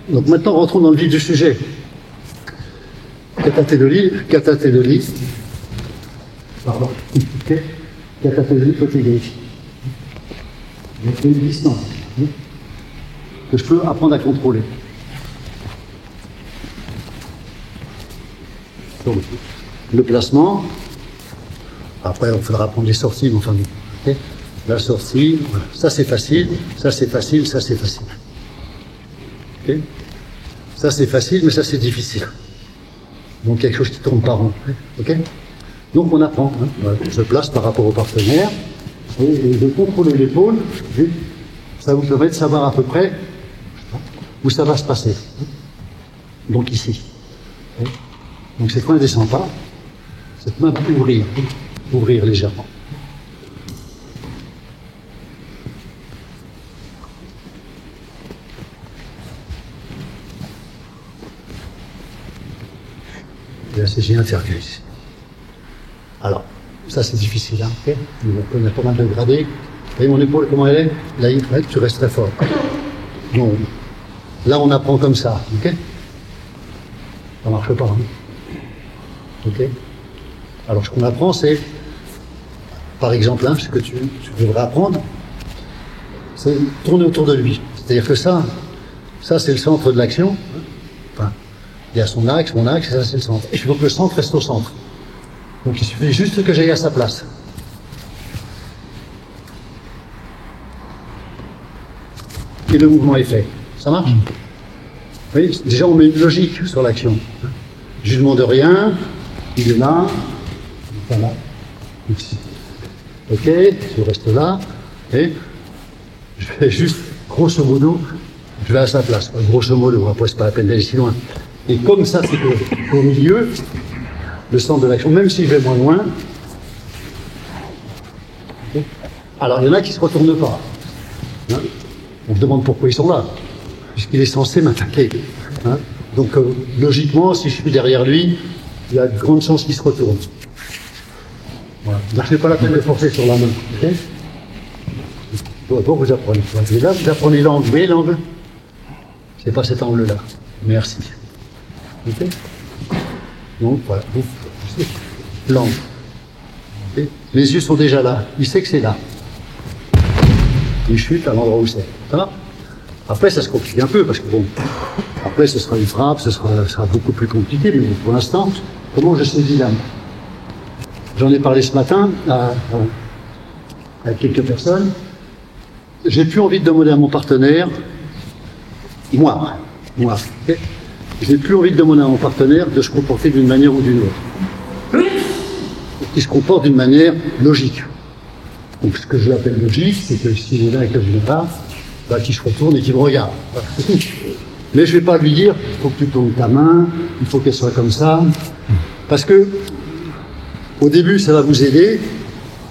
Donc maintenant, rentrons dans le vif du sujet. Catathédolie, pardon, okay. Catathédolie côté gauche. J'ai une distance que je peux apprendre à contrôler. Donc, le placement, après il faudra prendre les sorties, mais enfin, okay. La sortie, voilà. Ça c'est facile, ça c'est facile, ça c'est facile. Okay. Ça c'est facile, mais ça c'est difficile. Donc quelque chose qui tourne par rond. Okay. Donc on apprend. Hein. Voilà. Je place par rapport au partenaire et de contrôler l'épaule. Ça vous permet de savoir à peu près où ça va se passer. Donc ici. Okay. Donc cette main ne descend pas. Cette main peut ouvrir légèrement. Et là, c'est j'ai intervenu ici. Alors, ça c'est difficile, hein, okay. On a pas mal de gradés. Vous voyez mon épaule, comment elle est? Là, tu restes très fort. Donc, là, on apprend comme ça, ok? Ça marche pas, hein. Ok? Alors, ce qu'on apprend, c'est, par exemple, hein, ce que tu devrais apprendre, c'est tourner autour de lui. C'est-à-dire que ça c'est le centre de l'action. Enfin, il y a son axe, mon axe, et ça c'est le centre. Et il faut que le centre reste au centre. Donc il suffit juste que j'aille à sa place. Et le mouvement est fait. Ça marche? Oui, déjà on met une logique sur l'action. Je ne demande rien, il est là, voilà. Ok, je reste là, et je fais juste, grosso modo, je vais à sa place. Grosso modo, après c'est pas la peine d'aller si loin. Et comme ça c'est au milieu, le centre de l'action, même si je vais moins loin, okay. Alors il y en a qui ne se retournent pas. Hein, on se demande pourquoi ils sont là, puisqu'il est censé m'attaquer. Hein. Donc logiquement, si je suis derrière lui, il y a de grandes chances qu'il se retourne. Voilà. Donc ce n'est pas la peine de forcer sur la main. Okay. D'abord vous apprenez. Et là vous apprenez l'angle. Vous voyez l'angle? C'est pas cet angle-là. Merci. Okay. Donc voilà, l'angle. Okay. Les yeux sont déjà là, il sait que c'est là. Il chute à l'endroit où c'est. Ça va? Après ça se complique un peu parce que bon, après ce sera une frappe, ce sera beaucoup plus compliqué, mais pour l'instant, comment je saisis l'âme? J'en ai parlé ce matin à quelques personnes. J'ai plus envie de demander à mon partenaire, moi, okay. J'ai plus envie de demander à mon partenaire de se comporter d'une manière ou d'une autre. Il se comporte d'une manière logique. Donc ce que je l'appelle logique, c'est que s'il est là et que je viens là, bah, qu'il se retourne et qu'il me regarde. Mais je ne vais pas lui dire, il faut que tu tournes ta main, il faut qu'elle soit comme ça. Parce que au début, ça va vous aider,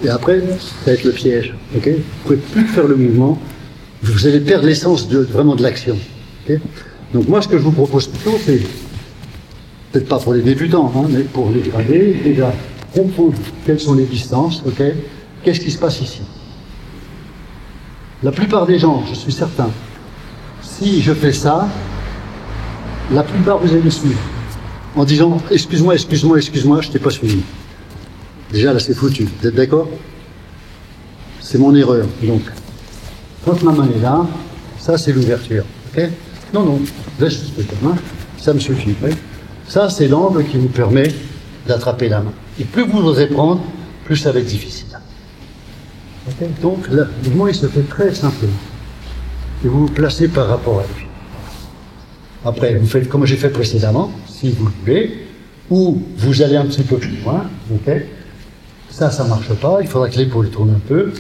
et après, ça va être le piège. Okay. Vous ne pouvez plus faire le mouvement, vous allez perdre l'essence vraiment de l'action. Okay. Donc moi, ce que je vous propose plutôt, c'est, peut-être pas pour les débutants, hein, mais pour les gradés, déjà, comprendre quelles sont les distances, okay. Qu'est-ce qui se passe ici. La plupart des gens, je suis certain, si je fais ça, la plupart vous allez me suivre, en disant, excuse-moi, je t'ai pas suivi. Déjà là, c'est foutu, vous êtes d'accord? C'est mon erreur. Donc, quand ma main est là, ça c'est l'ouverture, ok? Non, laisse juste la main, ça me suffit. Oui. Ça, c'est l'angle qui vous permet d'attraper la main. Et plus vous osez prendre, plus ça va être difficile. Okay. Donc, le mouvement, il se fait très simplement. Et vous vous placez par rapport à lui. Après, vous faites comme j'ai fait précédemment, si vous voulez, ou vous allez un petit peu plus loin. Okay. Ça ne marche pas, il faudra que l'épaule tourne un peu.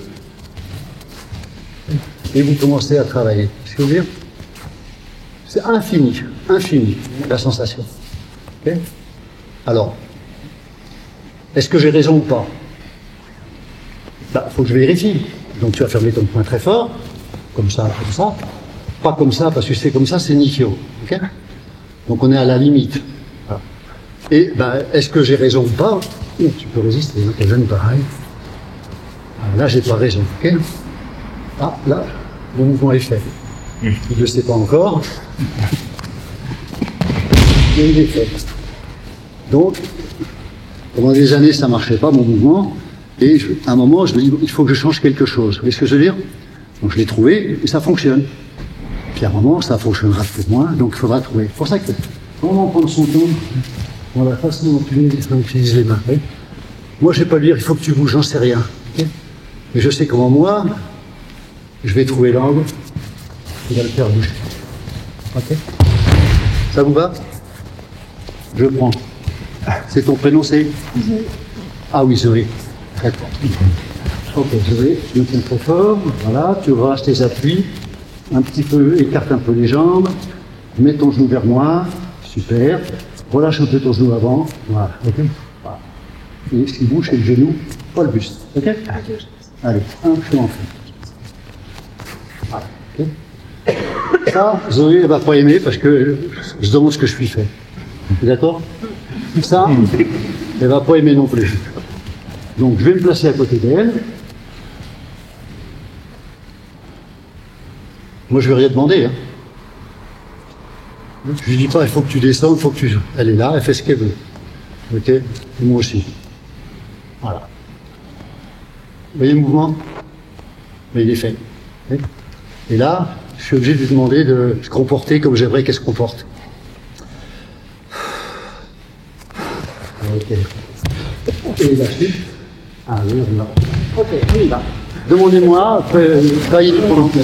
Et vous commencez à travailler. Ce que je veux dire, c'est infini, la sensation. Okay. Alors, est-ce que j'ai raison ou pas? Faut que je vérifie. Donc tu vas fermer ton poing très fort, comme ça. Pas comme ça, parce que c'est comme ça, c'est Nikio. Okay. Donc on est à la limite. Voilà. Et est-ce que j'ai raison ou pas? Tu peux résister, t'es jeune pareil. Alors là, j'ai pas raison. Okay. Ah, là, le mouvement est fait. Il ne le sait pas encore. et il est fait. Donc, pendant des années, ça ne marchait pas, mon mouvement. Et à un moment, je me dis, il faut que je change quelque chose. Vous voyez ce que je veux dire? Donc je l'ai trouvé et ça fonctionne. Puis à un moment, ça fonctionnera pour moi, donc il faudra trouver. C'est pour ça que, comment prendre son temps dans la façon dont tu utilises les mains. Oui. Moi, je ne vais pas lui dire, il faut que tu bouges, j'en sais rien. Okay, mais je sais comment moi, je vais trouver l'angle qui va le faire bouger. Ok? Ça vous va? Je prends. C'est ton prénom, c'est? Ah oui, Zoé. D'accord. Ok, Zoé, je me tiens trop fort. Voilà, tu relâches tes appuis. Un petit peu, écarte un peu les jambes. Mets ton genou vers moi. Super. Relâche un peu ton genou avant. Voilà. Ok. Voilà. Et ce qui bouge, c'est le genou, pas le buste. Ok? Allez, un peu en fait. Voilà. Ok. Ça, Zoé, elle va pas aimer parce que je demande ce que je suis fait. D'accord? Ça, elle va pas aimer non plus. Donc, je vais me placer à côté d'elle. Moi, je vais rien demander. Hein. Je lui dis pas, il faut que tu descendes, il faut que tu... Elle est là, elle fait ce qu'elle veut. Ok? Et moi aussi. Voilà. Vous voyez le mouvement? Mais il est fait. Okay, et là, je suis obligé de lui demander de se comporter comme j'aimerais qu'elle se comporte. Ok. Et la suite. Ah, oui, là. Ok, on y va. Demandez-moi, après, travaillez pendant que